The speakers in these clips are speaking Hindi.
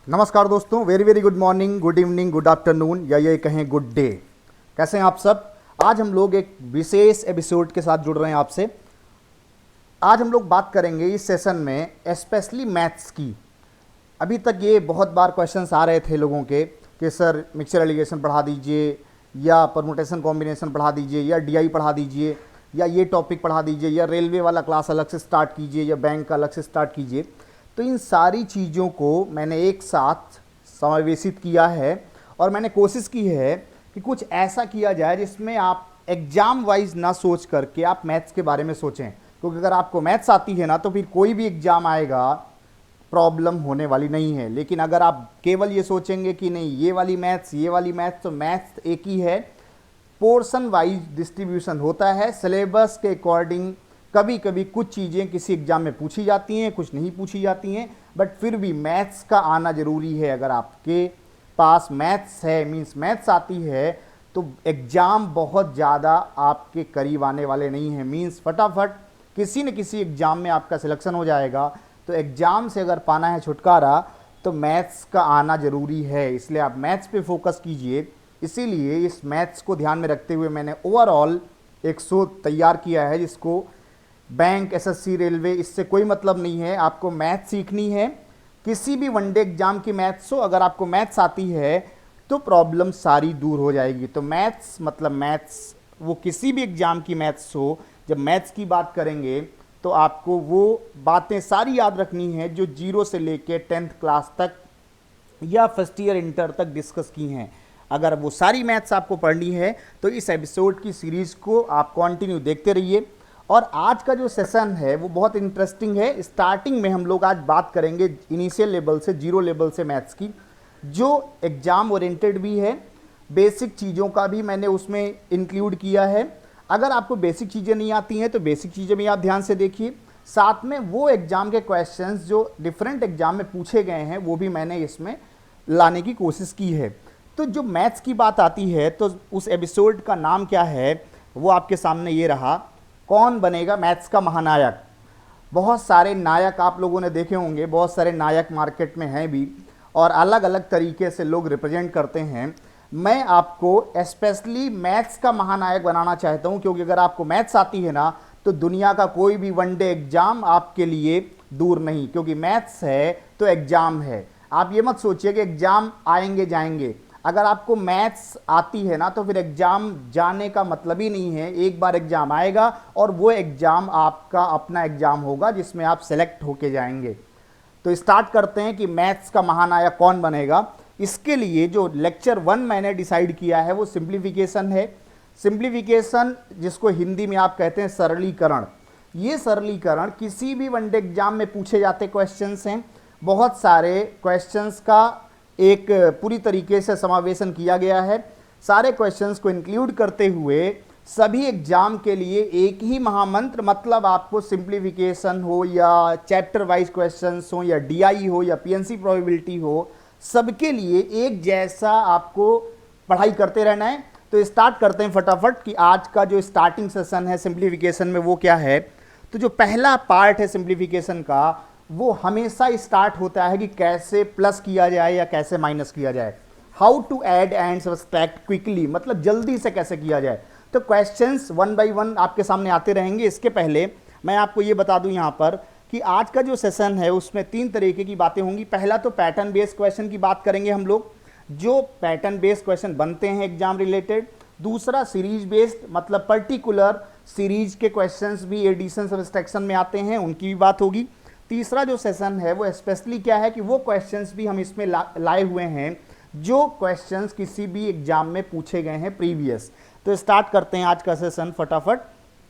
नमस्कार दोस्तों, very very good morning, good evening, good afternoon या ये कहें गुड डे। कैसे हैं आप सब। आज हम लोग एक विशेष एपिसोड के साथ जुड़ रहे हैं आपसे। आज हम लोग बात करेंगे इस सेशन में स्पेशली मैथ्स की। अभी तक ये बहुत बार क्वेश्चंस आ रहे थे लोगों के कि सर मिक्सचर एलिगेशन पढ़ा दीजिए, या परमुटेशन कॉम्बिनेशन पढ़ा दीजिए, या डीआई पढ़ा दीजिए, या ये टॉपिक पढ़ा दीजिए, या रेलवे वाला क्लास अलग से स्टार्ट कीजिए, या बैंक का अलग से स्टार्ट कीजिए। तो इन सारी चीज़ों को मैंने एक साथ समावेशित किया है और मैंने कोशिश की है कि कुछ ऐसा किया जाए जिसमें आप एग्ज़ाम वाइज ना सोच करके आप मैथ्स के बारे में सोचें, क्योंकि अगर आपको मैथ्स आती है ना तो फिर कोई भी एग्ज़ाम आएगा प्रॉब्लम होने वाली नहीं है। लेकिन अगर आप केवल ये सोचेंगे कि नहीं ये वाली मैथ्स ये वाली मैथ्स, तो मैथ्स एक ही है, पोर्शन वाइज डिस्ट्रीब्यूशन होता है सिलेबस के अकॉर्डिंग। कभी कभी कुछ चीज़ें किसी एग्ज़ाम में पूछी जाती हैं, कुछ नहीं पूछी जाती हैं, बट फिर भी मैथ्स का आना ज़रूरी है। अगर आपके पास मैथ्स है, मींस मैथ्स आती है, तो एग्ज़ाम बहुत ज़्यादा आपके करीब आने वाले नहीं हैं। मींस फटाफट किसी न किसी एग्ज़ाम में आपका सिलेक्शन हो जाएगा। तो एग्ज़ाम से अगर पाना है छुटकारा तो मैथ्स का आना ज़रूरी है, इसलिए आप मैथ्स पे फोकस कीजिए। इसीलिए इस मैथ्स को ध्यान में रखते हुए मैंने ओवरऑल एक शो तैयार किया है, जिसको बैंक, एसएससी, रेलवे, इससे कोई मतलब नहीं है। आपको मैथ्स सीखनी है, किसी भी वनडे एग्जाम की मैथ्स हो, अगर आपको मैथ्स आती है तो प्रॉब्लम सारी दूर हो जाएगी। तो मैथ्स मतलब मैथ्स, वो किसी भी एग्जाम की मैथ्स हो, जब मैथ्स की बात करेंगे तो आपको वो बातें सारी याद रखनी है जो 0 से लेके 10th क्लास तक या फर्स्ट ईयर इंटर तक डिस्कस की हैं। अगर वो सारी मैथ्स आपको पढ़नी है तो इस एपिसोड की सीरीज़ को आप कंटिन्यू देखते रहिए। और आज का जो सेशन है वो बहुत इंटरेस्टिंग है। स्टार्टिंग में हम लोग आज बात करेंगे इनिशियल लेवल से, 0 लेवल से मैथ्स की, जो एग्ज़ाम ओरिएंटेड भी है। बेसिक चीज़ों का भी मैंने उसमें इंक्लूड किया है। अगर आपको बेसिक चीज़ें नहीं आती हैं तो बेसिक चीज़ें भी आप ध्यान से देखिए। साथ में वो एग्ज़ाम के क्वेश्चंस जो डिफरेंट एग्ज़ाम में पूछे गए हैं वो भी मैंने इसमें लाने की कोशिश की है। तो जो मैथ्स की बात आती है तो उस एपिसोड का नाम क्या है वो आपके सामने ये रहा, कौन बनेगा मैथ्स का महानायक। बहुत सारे नायक आप लोगों ने देखे होंगे, बहुत सारे नायक मार्केट में हैं भी, और अलग अलग तरीके से लोग रिप्रेजेंट करते हैं। मैं आपको स्पेशली मैथ्स का महानायक बनाना चाहता हूं, क्योंकि अगर आपको मैथ्स आती है ना तो दुनिया का कोई भी वनडे एग्जाम आपके लिए दूर नहीं, क्योंकि मैथ्स है तो एग्जाम है। आप ये मत सोचिए कि एग्जाम आएंगे जाएंगे। अगर आपको मैथ्स आती है ना तो फिर एग्जाम जाने का मतलब ही नहीं है। एक बार एग्जाम आएगा और वो एग्जाम आपका अपना एग्जाम होगा जिसमें आप सेलेक्ट होके जाएंगे। तो स्टार्ट करते हैं कि मैथ्स का महानायक कौन बनेगा। इसके लिए जो लेक्चर 1 मैंने डिसाइड किया है वो सिंप्लीफिकेशन है। सिंप्लीफिकेशन जिसको हिंदी में आप कहते हैं सरलीकरण। ये सरलीकरण किसी भी वनडे एग्जाम में पूछे जाते क्वेश्चंस हैं। बहुत सारे क्वेश्चंस का एक पूरी तरीके से समावेशन किया गया है। सारे क्वेश्चंस को इंक्लूड करते हुए सभी एग्जाम के लिए एक ही महामंत्र, मतलब आपको सिंप्लीफिकेशन हो या चैप्टर वाइज क्वेश्चंस हो या डीआई हो या पीएनसी प्रोबेबिलिटी हो, सबके लिए एक जैसा आपको पढ़ाई करते रहना है। तो स्टार्ट करते हैं फटाफट कि आज का जो स्टार्टिंग सेशन है सिंप्लीफिकेशन में वो क्या है। तो जो पहला पार्ट है सिंप्लीफिकेशन का वो हमेशा स्टार्ट होता है कि कैसे प्लस किया जाए या कैसे माइनस किया जाए। How to add and subtract quickly, मतलब जल्दी से कैसे किया जाए। तो क्वेश्चंस 1 बाय 1 आपके सामने आते रहेंगे। इसके पहले मैं आपको ये बता दूं यहाँ पर कि आज का जो सेशन है उसमें 3 तरीके की बातें होंगी। पहला तो पैटर्न बेस्ड क्वेश्चन की बात करेंगे हम लोग, जो पैटर्न बेस्ड क्वेश्चन बनते हैं एग्जाम रिलेटेड। दूसरा सीरीज बेस्ड, मतलब पर्टिकुलर सीरीज के क्वेश्चंस भी एडिशन सब्सट्रैक्शन में आते हैं, उनकी भी बात होगी। तीसरा जो सेशन है वो स्पेशली क्या है कि वो क्वेश्चंस भी हम इसमें लाए हुए हैं जो क्वेश्चंस किसी भी एग्जाम में पूछे गए हैं प्रीवियस। तो स्टार्ट करते हैं आज का सेशन फटाफट,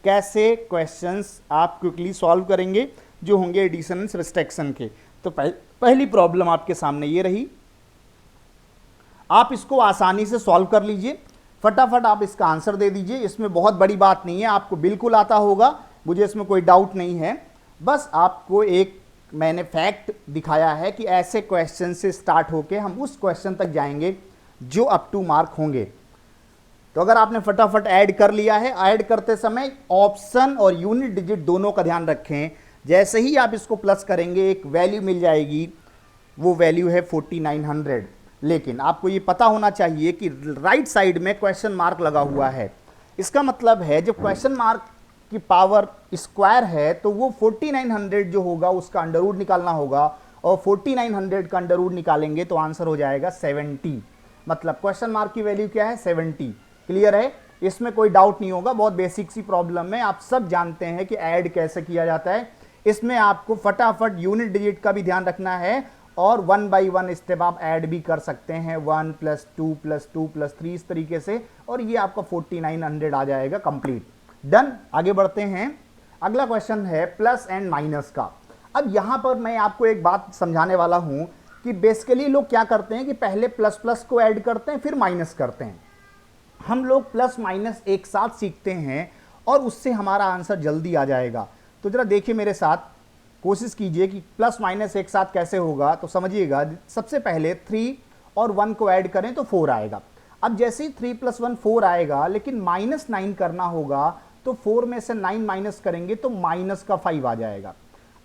कैसे क्वेश्चंस आप क्विकली सॉल्व करेंगे जो होंगे एडिशन एंड सब्सट्रैक्शन के। तो पहली प्रॉब्लम आपके सामने ये रही, आप इसको आसानी से सॉल्व कर लीजिए, फटाफट आप इसका आंसर दे दीजिए। इसमें बहुत बड़ी बात नहीं है, आपको बिल्कुल आता होगा, मुझे इसमें कोई डाउट नहीं है। बस आपको एक मैंने फैक्ट दिखाया है कि ऐसे क्वेश्चन से स्टार्ट होके हम उस क्वेश्चन तक जाएंगे जो अप टू मार्क होंगे। तो अगर आपने फटाफट ऐड कर लिया है, ऐड करते समय ऑप्शन और यूनिट डिजिट दोनों का ध्यान रखें। जैसे ही आप इसको प्लस करेंगे एक वैल्यू मिल जाएगी वो वैल्यू है 4900। लेकिन आपको ये पता होना चाहिए कि राइट साइड में क्वेश्चन मार्क लगा हुआ है। इसका मतलब है जब क्वेश्चन मार्क की पावर स्क्वायर है तो वो 4900 जो होगा उसका अंडर रूट निकालना होगा, और 4900 का अंडर रूट निकालेंगे तो आंसर हो जाएगा 70। मतलब क्वेश्चन मार्क की वैल्यू क्या है? 70। क्लियर है? इसमें कोई डाउट नहीं होगा, बहुत बेसिक सी प्रॉब्लम है, आप सब जानते हैं कि ऐड कैसे किया जाता है। इसमें आपको फटाफट यूनिट डिजिट का भी ध्यान रखना है, और 1 बाई 1 स्टेप आप ऐड भी कर सकते हैं, 1 + 2 + 2 + 3 इस तरीके से, और ये आपका 4900 आ जाएगा कंप्लीट। डन। आगे बढ़ते हैं। अगला क्वेश्चन है प्लस एंड माइनस का। अब यहां पर मैं आपको एक बात समझाने वाला हूं कि बेसिकली लोग क्या करते हैं कि पहले प्लस प्लस को ऐड करते हैं फिर माइनस करते हैं। हम लोग प्लस माइनस एक साथ सीखते हैं और उससे हमारा आंसर जल्दी आ जाएगा। तो जरा देखिए मेरे साथ, कोशिश कीजिए कि प्लस माइनस एक साथ कैसे होगा। तो समझिएगा, सबसे पहले 3 और 1 को ऐड करें तो 4 आएगा। अब जैसे ही 3 + 1 4 आएगा, लेकिन -9 करना होगा, तो 4 में से 9 माइनस करेंगे तो -5 आ जाएगा।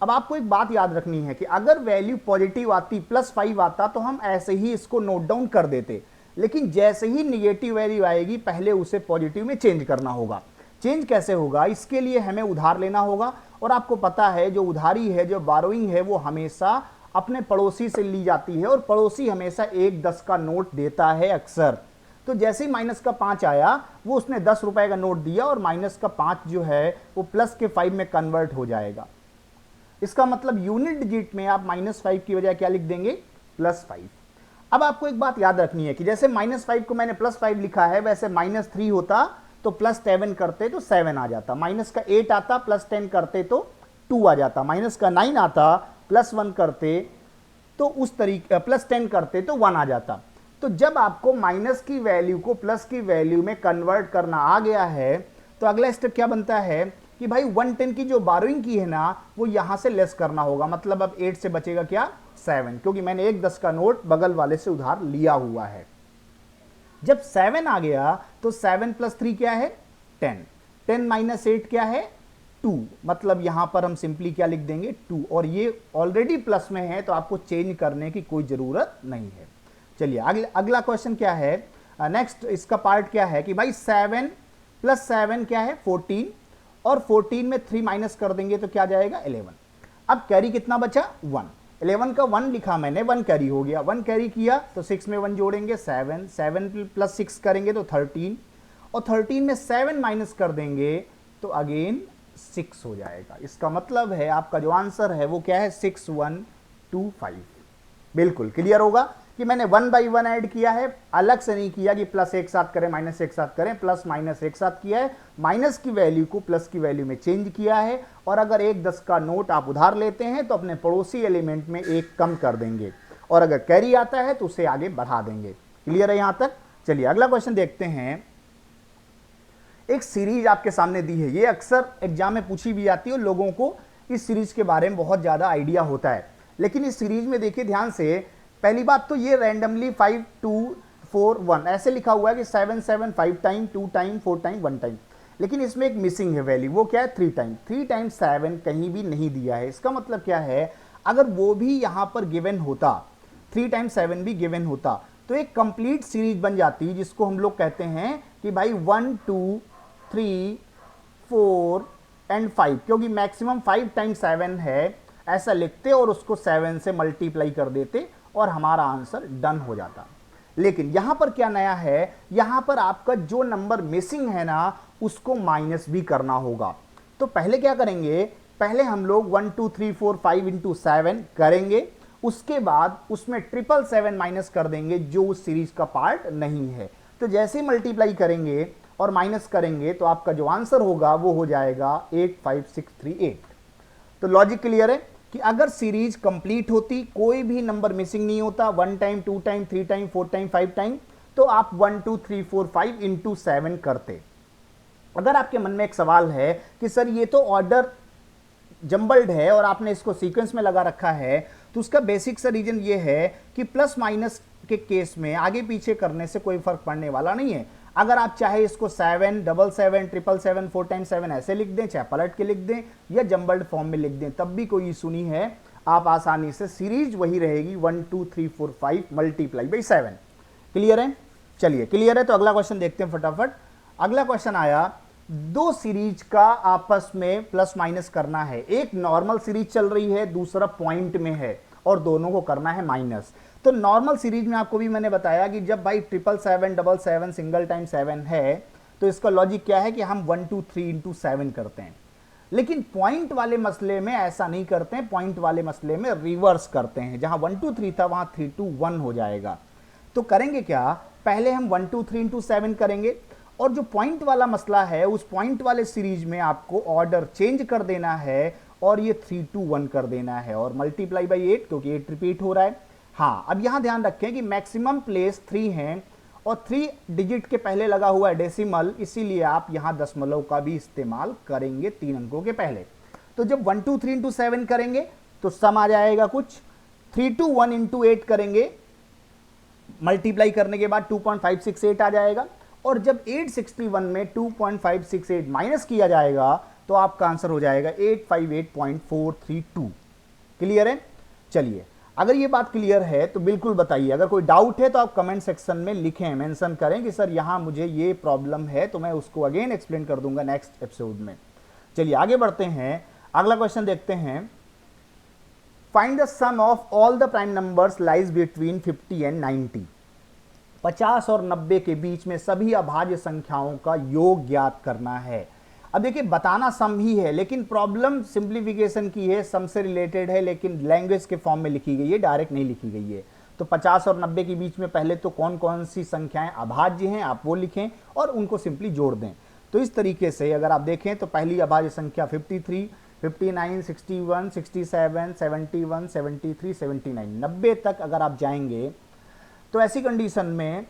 अब आपको एक बात याद रखनी है कि अगर वैल्यू पॉजिटिव आती, +5 आता, तो हम ऐसे ही इसको नोट डाउन कर देते, लेकिन जैसे ही निगेटिव वैल्यू आएगी पहले उसे पॉजिटिव में चेंज करना होगा। चेंज कैसे होगा? इसके लिए हमें उधार लेना होगा, और आपको पता है जो उधारी है, जो बारोइंग है, वो हमेशा अपने पड़ोसी से ली जाती है, और पड़ोसी हमेशा 1 10 का नोट देता है अक्सर। तो जैसे ही -5 आया, वो उसने 10 रुपए का नोट दिया, और -5 जो है वो +5 में कन्वर्ट हो जाएगा। इसका मतलब यूनिट डिजिट में आप -5 की बजाय क्या लिख देंगे? +5। अब आपको एक बात याद रखनी है कि जैसे -5 को मैंने +5 लिखा है, वैसे -3 होता तो +7 करते तो 7 आ जाता, -8 आता +10 करते तो 2 आ जाता, -9 आता +1 करते तो उस तरीके +10 करते तो 1 आ जाता। तो जब आपको माइनस की वैल्यू को प्लस की वैल्यू में कन्वर्ट करना आ गया है, तो अगला स्टेप क्या बनता है कि भाई 110 की जो बारोइंग की है ना, वो यहां से लेस करना होगा। मतलब अब 8 से बचेगा क्या? 7, क्योंकि मैंने 1 10 का नोट बगल वाले से उधार लिया हुआ है। जब 7 आ गया तो 7 + 3 क्या है? 10। 10 - 8 क्या है? 2। मतलब यहां पर हम सिंपली क्या लिख देंगे? 2। और ये ऑलरेडी प्लस में है तो आपको चेंज करने की कोई जरूरत नहीं है। चलिए अगला क्वेश्चन क्या है? नेक्स्ट इसका पार्ट क्या है कि भाई 7 + 7 क्या है? 14, और 14 में 3 माइनस कर देंगे तो क्या जाएगा? 11। अब कैरी कितना बचा? 1। 11 का 1 लिखा मैंने, 1 कैरी हो गया। 1 कैरी किया तो 6 में 1 जोड़ेंगे 7, 7 + 6 करेंगे तो 13, और 13 में 7 माइनस कर देंगे तो अगेन 6 हो जाएगा। इसका मतलब है आपका जो आंसर है वो क्या है? 6125। बिल्कुल क्लियर होगा कि मैंने 1 बाई 1 ऐड किया है, अलग से नहीं किया कि प्लस एक साथ करें माइनस एक साथ करें, प्लस माइनस एक साथ किया है, माइनस की वैल्यू को प्लस की वैल्यू में चेंज किया है। और अगर 1 10 का नोट आप उधार लेते हैं तो अपने पड़ोसी एलिमेंट में 1 कम कर देंगे, और अगर कैरी आता है तो उसे आगे बढ़ा देंगे। क्लियर है यहां तक? चलिए अगला क्वेश्चन देखते हैं। एक सीरीज आपके सामने दी है, ये अक्सर एग्जाम में पूछी भी जाती है और लोगों को इस सीरीज के बारे में बहुत ज्यादा आइडिया होता है। लेकिन इस सीरीज में देखिए ध्यान से, पहली बात तो ये रैंडमली 5 2 4 1 ऐसे लिखा हुआ है कि 7 7 5 टाइम, 2 टाइम, 4 टाइम, 1 टाइम, लेकिन इसमें एक मिसिंग है वैल्यू। वो क्या है? 3 टाइम। 3 टाइम्स 7 कहीं भी नहीं दिया है। इसका मतलब क्या है? अगर वो भी यहां पर गिवन होता, 3 टाइम्स 7 भी गिवन होता, तो एक कंप्लीट सीरीज बन जाती, जिसको हम लोग कहते हैं कि भाई 1 2 3 4 एंड 5, क्योंकि मैक्सिमम 5 टाइम्स 7 है, ऐसा लिखते और उसको 7 से मल्टीप्लाई कर देते और हमारा आंसर डन हो जाता। लेकिन यहां पर क्या नया है? यहां पर आपका जो नंबर मिसिंग है ना, उसको माइनस भी करना होगा। तो पहले क्या करेंगे? पहले हम लोग 1 2 3 4 5 × 7 करेंगे, उसके बाद उसमें 777 माइनस कर देंगे जो उस सीरीज का पार्ट नहीं है। तो जैसे ही मल्टीप्लाई करेंगे और माइनस करेंगे तो आपका जो आंसर होगा वो हो जाएगा 85638। तो लॉजिक क्लियर है कि अगर सीरीज कंप्लीट होती, कोई भी नंबर मिसिंग नहीं होता, 1 time 2 time 3 time 4 time 5 time, तो आप 1 2 3 4 5 × 7 करते। अगर आपके मन में एक सवाल है कि सर ये तो ऑर्डर जंबल्ड है और आपने इसको सीक्वेंस में लगा रखा है, तो उसका बेसिक सा रीजन ये है कि प्लस माइनस के केस में आगे पीछे करने से कोई फर्क पड़ने वाला नहीं है। अगर आप चाहे इसको 7 7 7 7 7 4 टाइम 7 ऐसे लिख दें, चाहे पलट के लिख दें या जंबल्ड फॉर्म में लिख दें, तब भी कोई इशू नहीं है। आप आसानी से सीरीज वही रहेगी 1 2 3 4 5 मल्टीप्लाई बाई 7। क्लियर है? चलिए क्लियर है तो अगला क्वेश्चन देखते हैं फटाफट। अगला क्वेश्चन आया, दो सीरीज का आपस में प्लस माइनस करना है। एक नॉर्मल सीरीज चल रही है, दूसरा पॉइंट में है और दोनों को करना है माइनस। तो नॉर्मल सीरीज में आपको भी मैंने बताया कि जब भाई 777 777 सिंगल टाइम 7 है तो इसका लॉजिक क्या है कि हम 1 2 3 इंटू 7 करते हैं। लेकिन पॉइंट वाले मसले में ऐसा नहीं करते हैं, पॉइंट वाले मसले में रिवर्स करते हैं। जहां 1 2 3 था वहां 3 2 1 हो जाएगा। तो करेंगे क्या, पहले हम 1 2 3 इंटू 7 करेंगे और जो पॉइंट वाला मसला है उस पॉइंट वाले सीरीज में आपको ऑर्डर चेंज कर देना है और ये 3 2 1 कर देना है और मल्टीप्लाई बाई 8 क्योंकि 8 रिपीट हो रहा है। हाँ, अब यहां ध्यान रखें कि मैक्सिमम प्लेस 3 है और 3 डिजिट के पहले लगा हुआ है डेसिमल, इसीलिए आप यहां दशमलव का भी इस्तेमाल करेंगे 3 अंकों के पहले। तो जब 1 2 3 इंटू 7 करेंगे तो सम आ जाएगा कुछ, 3 2 1 इंटू 8 करेंगे, मल्टीप्लाई करने के बाद 2.568 आ जाएगा और जब 861 में 2.568 माइनस किया जाएगा तो आपका आंसर हो जाएगा 858.432। क्लियर है? चलिए, अगर ये बात क्लियर है तो बिल्कुल बताइए। अगर कोई डाउट है तो आप कमेंट सेक्शन में लिखें, मेंशन करें कि सर यहां मुझे ये प्रॉब्लम है, तो मैं उसको अगेन एक्सप्लेन कर दूंगा नेक्स्ट एपिसोड में। चलिए आगे बढ़ते हैं, अगला क्वेश्चन देखते हैं। Find the sum of all the prime numbers lies between 50 and 90। 50 और 90 के बीच में सभी अभाज्य संख्याओं का योग ज्ञात करना है। अब देखिए, बताना सम ही है लेकिन प्रॉब्लम सिंप्लीफिकेशन की है, सम से रिलेटेड है लेकिन लैंग्वेज के फॉर्म में लिखी गई है, डायरेक्ट नहीं लिखी गई है। तो 50 और 90 के बीच में पहले तो कौन कौन सी संख्याएं अभाज्य हैं आप वो लिखें और उनको सिंपली जोड़ दें। तो इस तरीके से अगर आप देखें तो पहली अभाज्य संख्या 53, 59, 61, 67, 71, 73, 79, 90 तक अगर आप जाएंगे तो ऐसी कंडीशन में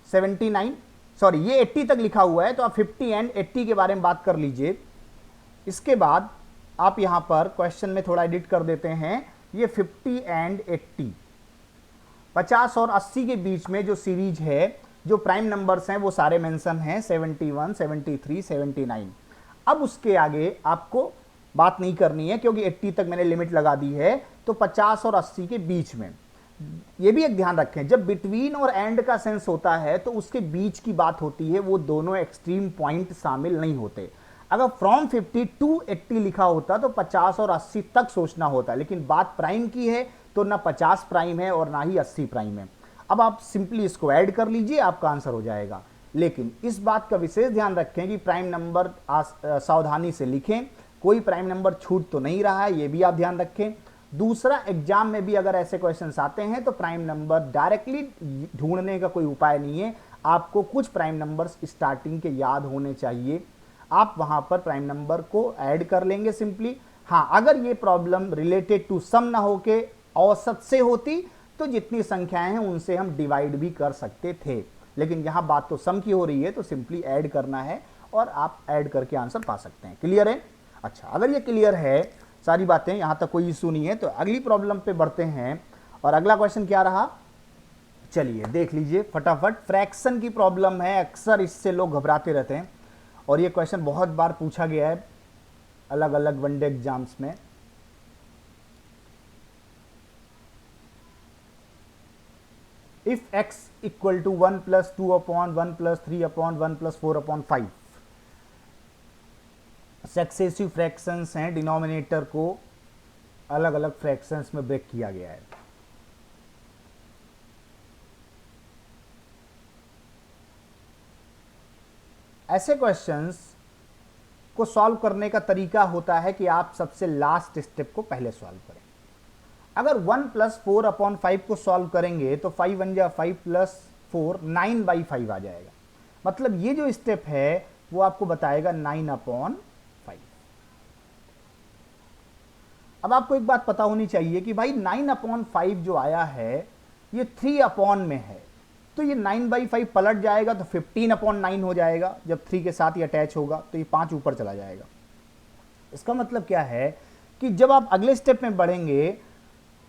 79, सॉरी ये 80 तक लिखा हुआ है तो आप 50 एंड 80 के बारे में बात कर लीजिए। इसके बाद आप यहां पर क्वेश्चन में थोड़ा एडिट कर देते हैं, ये 50 एंड 80, 50 और 80 के बीच में जो सीरीज है, जो प्राइम नंबर्स हैं वो सारे मेंशन हैं, 71, 73, 79। अब उसके आगे आपको बात नहीं करनी है क्योंकि 80 तक मैंने लिमिट लगा दी है। तो 50 और 80 के बीच में, ये भी एक ध्यान रखें, जब बिटवीन और एंड का सेंस होता है तो उसके बीच की बात होती है, वो दोनों एक्सट्रीम पॉइंट शामिल नहीं होते। अगर फ्रॉम 50 टू 80 लिखा होता तो 50 और 80 तक सोचना होता, लेकिन बात प्राइम की है तो ना 50 प्राइम है और ना ही 80 प्राइम है। अब आप सिंपली इसको ऐड कर लीजिए, आपका आंसर हो जाएगा। लेकिन इस बात का विशेष ध्यान रखें कि प्राइम नंबर सावधानी से लिखें, कोई प्राइम नंबर छूट तो नहीं रहा है, ये भी आप ध्यान रखें। दूसरा, एग्जाम में भी अगर ऐसे क्वेश्चंस आते हैं तो प्राइम नंबर डायरेक्टली ढूंढने का कोई उपाय नहीं है, आपको कुछ प्राइम नंबर्स स्टार्टिंग के याद होने चाहिए, आप वहां पर प्राइम नंबर को ऐड कर लेंगे सिंपली। हाँ, अगर ये प्रॉब्लम रिलेटेड टू सम ना होके औसत से होती तो जितनी संख्याएं हैं उनसे हम डिवाइड भी कर सकते थे, लेकिन यहां बात तो सम की हो रही है तो सिंपली ऐड करना है और आप ऐड करके आंसर पा सकते हैं। क्लियर है? अच्छा, अगर ये क्लियर है सारी बातें, यहां तक कोई इशू नहीं है, तो अगली प्रॉब्लम पे बढ़ते हैं। और अगला क्वेश्चन क्या रहा, चलिए देख लीजिए फटाफट। फ्रैक्शन की प्रॉब्लम है, अक्सर इससे लोग घबराते रहते हैं और ये क्वेश्चन बहुत बार पूछा गया है अलग अलग वनडे एग्जाम्स में। If x equal to 1 + 2/1 + 3/1 + 4/5, successive fractions हैं, डिनोमिनेटर को अलग अलग फ्रैक्शंस में ब्रेक किया गया है। ऐसे क्वेश्चंस को सॉल्व करने का तरीका होता है कि आप सबसे लास्ट स्टेप को पहले सॉल्व करें। अगर 1 + 4/5 को सॉल्व करेंगे तो 5 × 5 + 4 9/5 आ जाएगा। मतलब ये जो स्टेप है वो आपको बताएगा 9/5। अब आपको एक बात पता होनी चाहिए कि भाई 9/5 जो आया है ये 3/, में है, तो ये 9/5 पलट जाएगा तो 15/9 हो जाएगा। जब 3 के साथ ये अटैच होगा तो ये 5 ऊपर चला जाएगा। इसका मतलब क्या है कि जब आप अगले स्टेप में बढ़ेंगे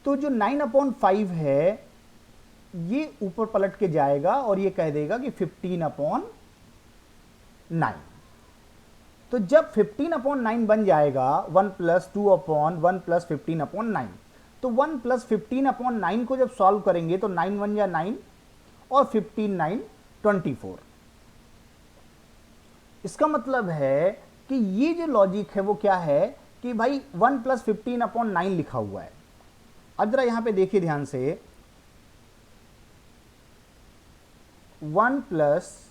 तो जो 9/5 है ये ऊपर पलट के जाएगा और ये कह देगा कि 15/9। तो जब 15/9 बन जाएगा 1 प्लस 2/1 प्लस 15/9, तो 1 प्लस 15/9 को जब सॉल्व करेंगे तो 9 1 या 9 और 15 9 24। इसका मतलब है कि ये जो लॉजिक है वो क्या है कि भाई 1 प्लस 15/9 लिखा हुआ है। अब जरा यहां पे देखिए ध्यान से, 1 प्लस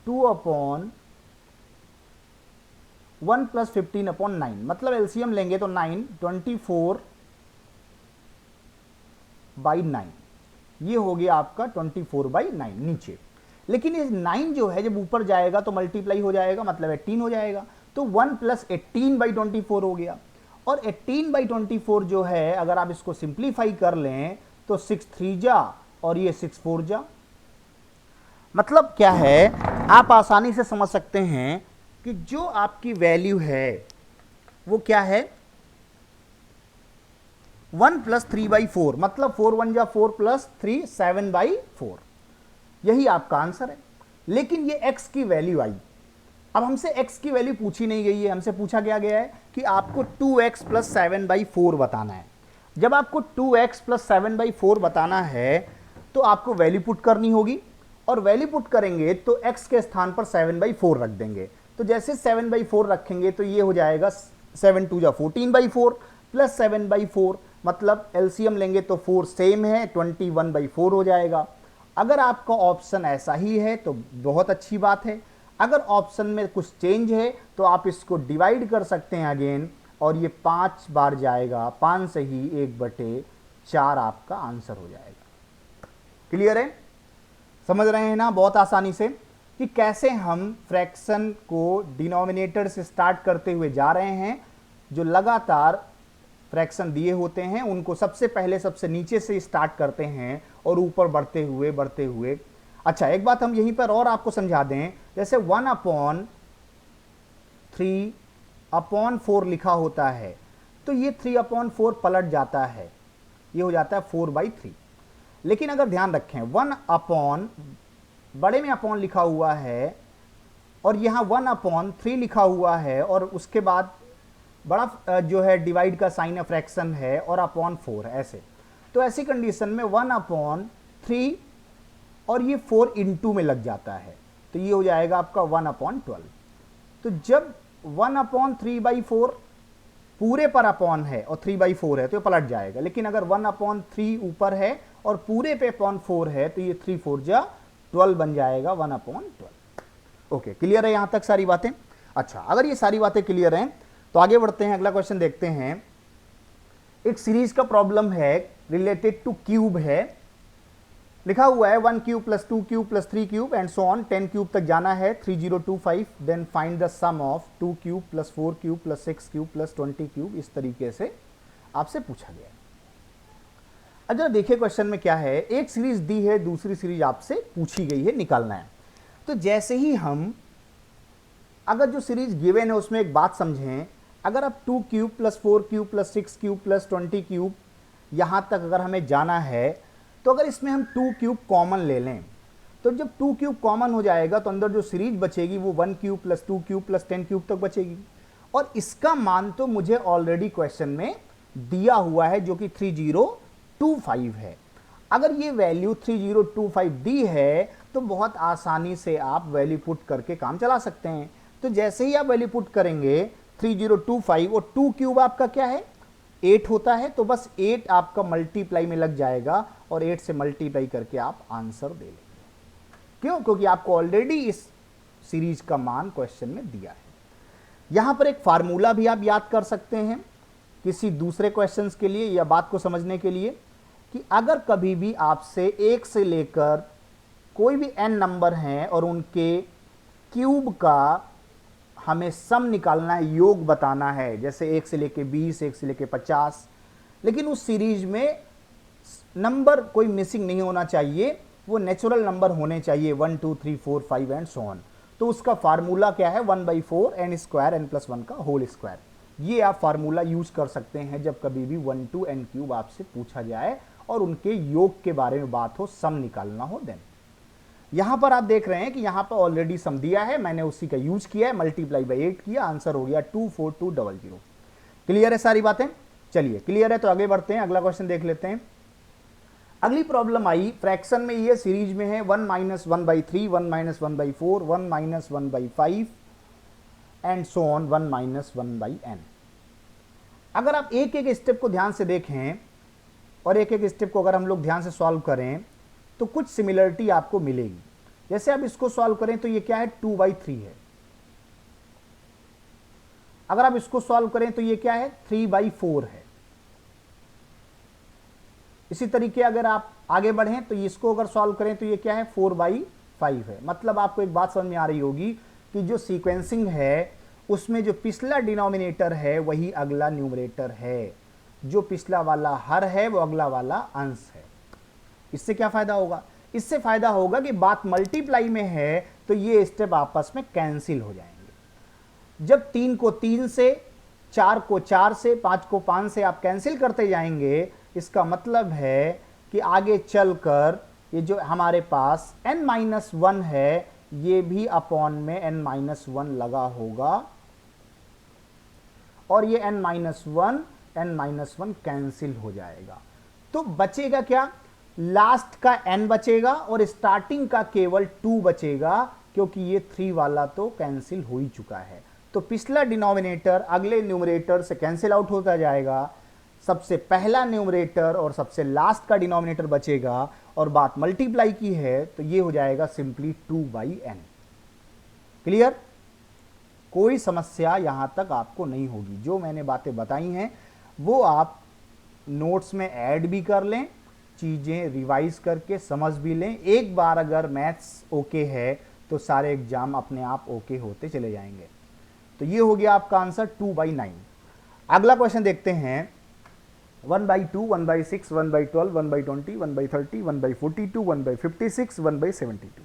2/1 प्लस 15/9, मतलब एलसीएम लेंगे तो 9 24/9, ये हो गया आपका 24/9 नीचे। लेकिन ये 9 जो है जब ऊपर जाएगा तो मल्टीप्लाई हो जाएगा, मतलब 18 हो जाएगा, तो 1 प्लस 18/24 हो गया। और 18/24 जो है अगर आप इसको सिंप्लीफाई कर लें तो 6 3 जा और ये 6 4 जा। मतलब क्या है, आप आसानी से समझ सकते हैं कि जो आपकी वैल्यू है वो क्या है, 1 प्लस 3/4, मतलब 4 1 जा 4 प्लस 3 7/4, यही आपका आंसर है। लेकिन ये x की वैल्यू आई। अब हमसे x की वैल्यू पूछी नहीं गई है, हमसे पूछा गया है कि आपको 2x प्लस 7/4 बताना है। जब आपको 2x प्लस 7/4 बताना है तो आपको वैल्यू पुट करनी होगी, और वैल्यू पुट करेंगे तो x के स्थान पर 7/4 रख देंगे। तो जैसे 7/4 रखेंगे तो ये हो जाएगा 7 2 जा 14/4 प्लस 7/4, मतलब एलसीएम लेंगे तो 4 सेम है, 21/4 हो जाएगा। अगर आपका ऑप्शन ऐसा ही है तो बहुत अच्छी बात है, अगर ऑप्शन में कुछ चेंज है तो आप इसको डिवाइड कर सकते हैं अगेन, और ये 5 बार जाएगा, 5 से ही 1/4 आपका आंसर हो जाएगा। क्लियर है? समझ रहे हैं ना बहुत आसानी से कि कैसे हम फ्रैक्शन को डिनोमिनेटर से स्टार्ट करते हुए जा रहे हैं। जो लगातार फ्रैक्शन दिए होते हैं उनको सबसे पहले सबसे नीचे से स्टार्ट करते हैं और ऊपर बढ़ते हुए। अच्छा, एक बात हम यहीं पर और आपको समझा दें, जैसे 1/3/4 लिखा होता है तो ये 3/4 पलट जाता है, ये हो जाता है 4/3। लेकिन अगर ध्यान रखें 1/ बड़े में अपॉन लिखा हुआ है और यहाँ 1/3 लिखा हुआ है, और उसके बाद बड़ा जो है डिवाइड का साइन है, फ्रैक्शन है, और /4 ऐसे। तो ऐसी कंडीशन में 1/3 और ये 4 इंटू में लग जाता है, तो ये हो जाएगा आपका 1/12। तो जब 1/3/4 पूरे पर अपॉन है और 3/4 है तो ये पलट जाएगा। लेकिन अगर 1/3 ऊपर है और पूरे पे अपॉन 4 है तो ये 3 4 जा 12 बन जाएगा 1/12। ओके, क्लियर है यहां तक सारी बातें? अच्छा, अगर ये सारी बातें क्लियर हैं तो आगे बढ़ते हैं, अगला क्वेश्चन देखते हैं। एक सीरीज का प्रॉब्लम है रिलेटेड टू क्यूब है, लिखा हुआ है 1 cube plus 2 cube plus 3 cube and so on 10 cube तक जाना है 3025, then find the sum of 2 cube plus 4 cube plus 6 cube plus 20 cube. इस तरीके से आपसे पूछा गया है। अच्छा देखिए क्वेश्चन में क्या है, एक सीरीज दी है, दूसरी सीरीज आपसे पूछी गई है, निकालना है। तो जैसे ही हम अगर जो सीरीज गिवन है उसमें एक बात समझें, अगर आप 2 cube plus 4 cube plus 6 cube plus 20 cube यहां तक अगर हमें जाना है, तो अगर इसमें हम 2 क्यूब कॉमन ले लें तो जब 2 क्यूब कॉमन हो जाएगा तो अंदर जो सीरीज बचेगी वो 1 cube plus 2 cube plus 10 cube तक बचेगी। और इसका मान तो मुझे ऑलरेडी क्वेश्चन में दिया हुआ है जो कि 3025 है। अगर ये वैल्यू 3025 दी है तो बहुत आसानी से आप वैल्यू पुट करके काम चला सकते हैं। तो जैसे ही आप वैल्यू पुट करेंगे 3025 और 2 क्यूब आपका क्या है 8 होता है, तो बस 8 आपका मल्टीप्लाई में लग जाएगा और 8 से मल्टीप्लाई करके आप आंसर दे लेंगे। क्यों? क्योंकि आपको ऑलरेडी इस सीरीज का मान क्वेश्चन में दिया है। यहां पर एक फार्मूला भी आप याद कर सकते हैं किसी दूसरे क्वेश्चंस के लिए या बात को समझने के लिए, कि अगर कभी भी आपसे 1 से लेकर कोई भी n नंबर हैं और उनके क्यूब का हमें सम निकालना है, योग बताना है, जैसे 1 से लेके 20, 1 से लेके 50, लेकिन उस सीरीज में नंबर कोई मिसिंग नहीं होना चाहिए, वो नेचुरल नंबर होने चाहिए 1 2 3 4 5 एंड सो ऑन। तो उसका फार्मूला क्या है 1/4 n स्क्वायर n प्लस 1 का होल स्क्वायर। ये आप फार्मूला यूज कर सकते हैं जब कभी भी 1 to n क्यूब आपसे पूछा जाए और उनके योग के बारे में बात हो, सम निकालना हो। देन यहां पर आप देख रहे हैं कि यहां पर ऑलरेडी सम दिया है, मैंने उसी का यूज किया है, मल्टीप्लाई बाई 8 किया, आंसर हो गया 24200। क्लियर है सारी बातें? चलिए क्लियर है तो आगे बढ़ते हैं, अगला क्वेश्चन देख लेते हैं। अगली प्रॉब्लम आई फ्रैक्शन में, ये सीरीज में है 1 - 1/3, 1 - 1/4, 1 - 1/5 एंड सो ऑन 1 - 1/n। अगर आप एक एक स्टेप को ध्यान से देखें और एक एक स्टेप को अगर हम लोग ध्यान से सॉल्व करें तो कुछ सिमिलरिटी आपको मिलेगी। जैसे आप इसको सॉल्व करें तो ये क्या है, 2/3 है। अगर आप इसको सॉल्व करें तो ये क्या है, 3/4 है। इसी तरीके अगर आप आगे बढ़ें तो इसको अगर सॉल्व करें तो ये क्या है, 4/5 है। मतलब आपको एक बात समझ में आ रही होगी कि जो सीक्वेंसिंग है उसमें जो पिछला डिनोमिनेटर है वही अगला न्यूमरेटर है, जो पिछला वाला हर है वो अगला वाला अंश है। इससे क्या फायदा होगा? इससे फायदा होगा कि बात मल्टीप्लाई में है तो ये स्टेप आपस में कैंसिल हो जाएंगे। जब 3 को 3 से, 4 को 4 से, 5 को 5 से आप कैंसिल करते जाएंगे, इसका मतलब है कि आगे चलकर ये जो हमारे पास n-1 है ये भी अपॉन में n-1 लगा होगा और ये n-1 कैंसिल हो जाएगा। तो बचेगा क्या, लास्ट का n बचेगा और स्टार्टिंग का केवल 2 बचेगा, क्योंकि ये 3 वाला तो कैंसिल हो ही चुका है। तो पिछला डिनोमिनेटर अगले न्यूमरेटर से कैंसिल आउट होता जाएगा, सबसे पहला न्यूमरेटर और सबसे लास्ट का डिनोमिनेटर बचेगा, और बात मल्टीप्लाई की है तो ये हो जाएगा सिंपली 2/n। क्लियर? कोई समस्या यहां तक आपको नहीं होगी। जो मैंने बातें बताई हैं वो आप नोट्स में ऐड भी कर लें, चीज़ें रिवाइज करके समझ भी लें। एक बार अगर मैथ्स ओके है तो सारे एग्जाम अपने आप ओके होते चले जाएंगे। तो ये हो गया आपका आंसर 2/9। अगला क्वेश्चन देखते हैं 1/2, 1/6, 1/12, 1/20, 1/30, 1/42, 1/56, 1/72।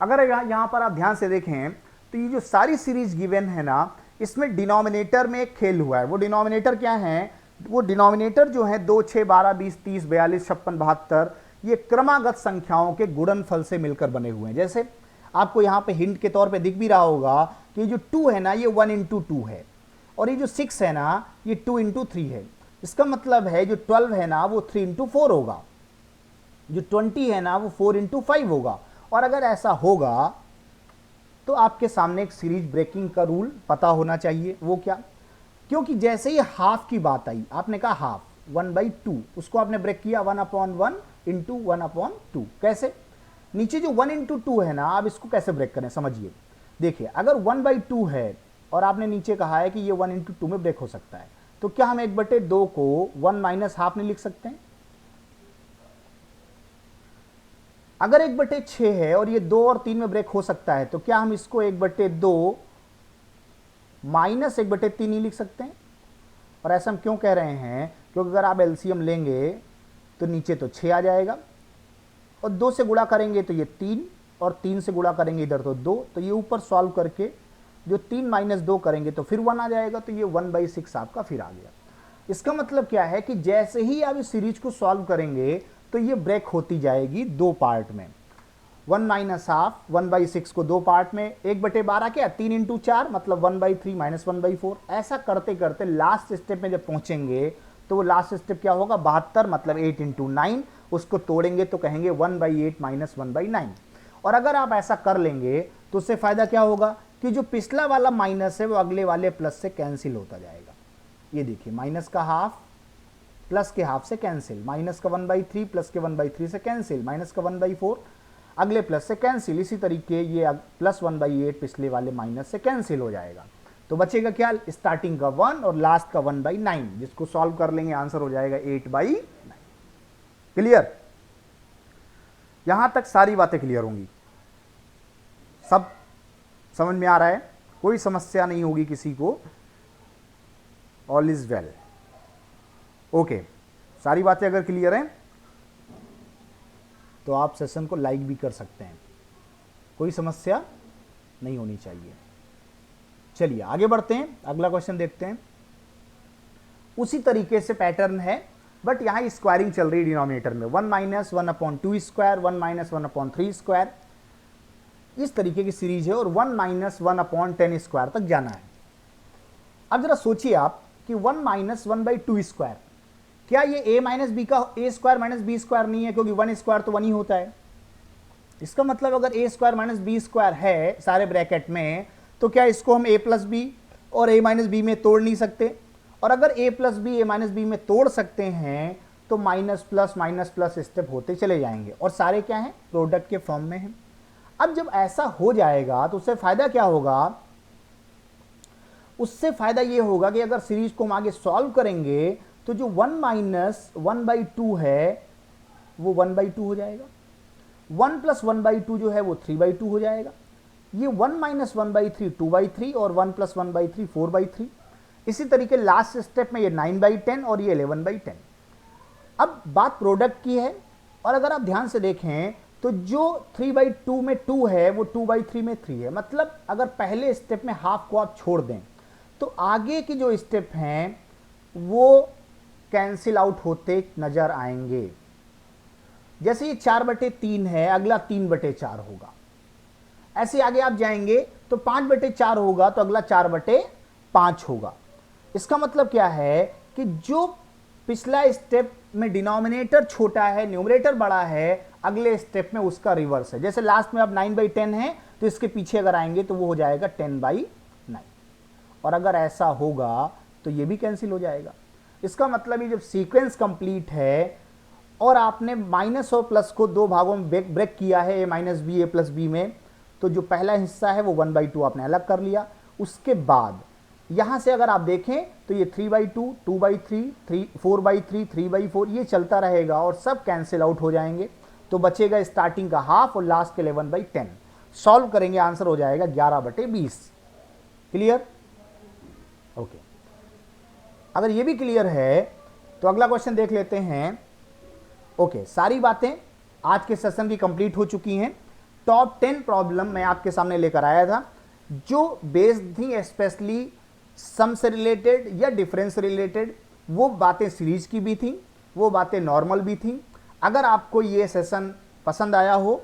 अगर यहां पर आप ध्यान से देखें तो ये जो सारी सीरीज गिवन है ना, इसमें डिनोमिनेटर में एक खेल हुआ है। वो डिनोमिनेटर क्या है, वो डिनोमिनेटर जो है 2, 6, 12, 20, 30, 42, 56, 72 ये क्रमागत संख्याओं के गुणनफल से मिलकर बने हुए हैं। जैसे आपको यहाँ पे हिंट के तौर पे दिख भी रहा होगा कि जो 2 है ना ये 1 × 2 है, और ये जो 6 है ना ये 2 × 3 है। इसका मतलब है जो 12 है ना वो 3 × 4 होगा, जो 20 है ना वो 4 × 5 होगा। और अगर ऐसा होगा तो आपके सामने एक सीरीज ब्रेकिंग का रूल पता होना चाहिए। वो क्या? क्योंकि जैसे ही हाफ की बात आई, आपने कहा हाफ 1/2, उसको आपने ब्रेक किया 1/1 × 1/2। कैसे? नीचे जो 1 × 2 है ना, आप इसको कैसे ब्रेक करें समझिए। देखिए अगर 1/2 है और आपने नीचे कहा है कि ये 1 × 2 में ब्रेक हो सकता है, तो क्या हम 1/2 को 1 - हाफ नहीं लिख सकते हैं? अगर 1/6 है और ये 2 और 3 में ब्रेक हो सकता है, तो क्या हम इसको 1/2 - 1/3 नहीं लिख सकते हैं? और ऐसा हम क्यों कह रहे हैं? क्योंकि अगर आप एलसीएम लेंगे तो नीचे तो 6 आ जाएगा, और 2 से गुणा करेंगे तो ये 3, और 3 से गुणा करेंगे इधर तो 2, तो ये ऊपर सॉल्व करके जो 3 - 2 करेंगे तो फिर 1 आ जाएगा, तो ये 1/6 आपका फिर आ गया। इसका मतलब क्या है कि जैसे ही आप इस सीरीज को सॉल्व करेंगे तो ये ब्रेक होती जाएगी 2 पार्ट में। 1 - हाफ 1/6 को 2 पार्ट में, 1/12 क्या 3 × 4 मतलब 1/3 - 1/4। ऐसा करते करते लास्ट स्टेप में जब पहुंचेंगे तो वो लास्ट स्टेप क्या होगा, 72 मतलब 8 × 9, उसको तोड़ेंगे तो कहेंगे 1/8 - 1/9। और अगर आप ऐसा कर लेंगे तो उससे फायदा क्या होगा कि जो पिछला वाला माइनस है वो अगले वाले प्लस से कैंसिल होता जाएगा। ये देखिए माइनस का हाफ प्लस के हाफ से कैंसिल, माइनस का 1/3 प्लस के 1/3 से कैंसिल, माइनस का 1/4 अगले प्लस से कैंसिल। इसी तरीके ये प्लस 1/8 पिछले वाले माइनस से कैंसिल हो जाएगा। तो बचेगा क्या, स्टार्टिंग का 1 और लास्ट का 1/9, जिसको सॉल्व कर लेंगे आंसर हो जाएगा 8/9। क्लियर? यहां तक सारी बातें क्लियर होंगी, सब समझ में आ रहा है, कोई समस्या नहीं होगी किसी को, ऑल इज वेल। ओके, सारी बातें अगर क्लियर हैं तो आप सेशन को लाइक भी कर सकते हैं, कोई समस्या नहीं होनी चाहिए। चलिए आगे बढ़ते हैं, अगला क्वेश्चन देखते हैं। उसी तरीके से पैटर्न है, बट यहां स्क्वायरिंग चल रही है डिनोमिनेटर में। 1 - 1/2 स्क्वायर, 1 - 1/3 स्क्वायर। इस तरीके की सीरीज है और 1 माइनस 1/10 स्क्वायर तक जाना है। अब जरा सोचिए आप कि 1 माइनस 1/2 स्क्वायर, क्या ये a माइनस बी का a square minus B square नहीं है, क्योंकि 1 स्क्वायर तो 1 ही होता है। इसका मतलब अगर a square minus B square है सारे ब्रैकेट में, तो क्या इसको हम a प्लस बी और a माइनस बी में तोड़ नहीं सकते? और अगर a plus B a minus B में तोड़ सकते हैं तो माइनस प्लस स्टेप होते चले जाएंगे और सारे क्या हैं, प्रोडक्ट के फॉर्म में हैं। अब जब ऐसा हो जाएगा तो उससे फायदा क्या होगा? उससे फायदा ये होगा कि अगर सीरीज को हम आगे सॉल्व करेंगे तो जो 1 माइनस 1/2 है वो 1/2 हो जाएगा, 1 प्लस 1/2 जो है वो 3/2 हो जाएगा, ये 1 माइनस 1/3 2/3 और 1 प्लस 1/3 4/3। इसी तरीके लास्ट स्टेप में ये 9/10 और ये 11/10। अब बात प्रोडक्ट की है, और अगर आप ध्यान से देखें तो जो 3/2 में 2 है वो 2/3 में 3 है। मतलब अगर पहले स्टेप में हाफ को आप छोड़ दें तो आगे की जो स्टेप हैं वो कैंसिल आउट होते नजर आएंगे। जैसे ये 4/3 है, अगला 3/4 होगा। ऐसे आगे आप जाएंगे तो 5/4 होगा तो अगला 4/5 होगा। इसका मतलब क्या है कि जो पिछला स्टेप में डिनोमिनेटर छोटा है न्यूमरेटर बड़ा है, अगले स्टेप में उसका रिवर्स है। जैसे लास्ट में अब 9/10 है तो इसके पीछे अगर आएंगे तो वो हो जाएगा 10/9, और अगर ऐसा होगा तो ये भी कैंसिल हो जाएगा। इसका मतलब ये जब सीक्वेंस कंप्लीट है और आपने माइनस और प्लस को दो भागों में ब्रेक किया है, a minus B a plus B में, तो जो पहला हिस्सा है वो 1/2 आपने अलग कर लिया। उसके बाद यहाँ से अगर आप देखें तो ये 3/2 2/3 4/3 3/4 ये चलता रहेगा और सब कैंसिल आउट हो जाएंगे। तो बचेगा स्टार्टिंग का हाफ और लास्ट के 11/10। सॉल्व करेंगे, आंसर हो जाएगा 11/20। क्लियर? ओके, अगर ये भी क्लियर है तो अगला क्वेश्चन देख लेते हैं। ओके, सारी बातें आज के सेशन की कंप्लीट हो चुकी हैं। टॉप 10 प्रॉब्लम मैं आपके सामने लेकर आया था जो बेस्ड थी स्पेशली सम से रिलेटेड या डिफरेंस रिलेटेड। वो बातें सीरीज की भी थी, वो बातें नॉर्मल भी थी। अगर आपको ये सेशन पसंद आया हो,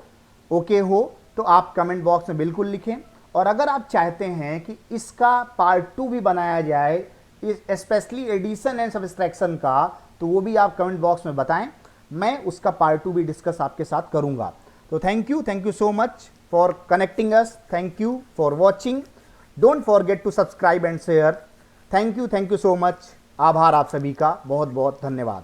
ओके हो, तो आप कमेंट बॉक्स में बिल्कुल लिखें। और अगर आप चाहते हैं कि इसका पार्ट 2 भी बनाया जाए, स्पेशली एडिशन एंड सब्सट्रैक्शन का, तो वो भी आप कमेंट बॉक्स में बताएं, मैं उसका पार्ट 2 भी डिस्कस आपके साथ करूंगा। तो thank you so much for connecting us, thank you for watching, don't forget to subscribe and share. Thank you so much. आभार आप सभी का, बहुत बहुत धन्यवाद।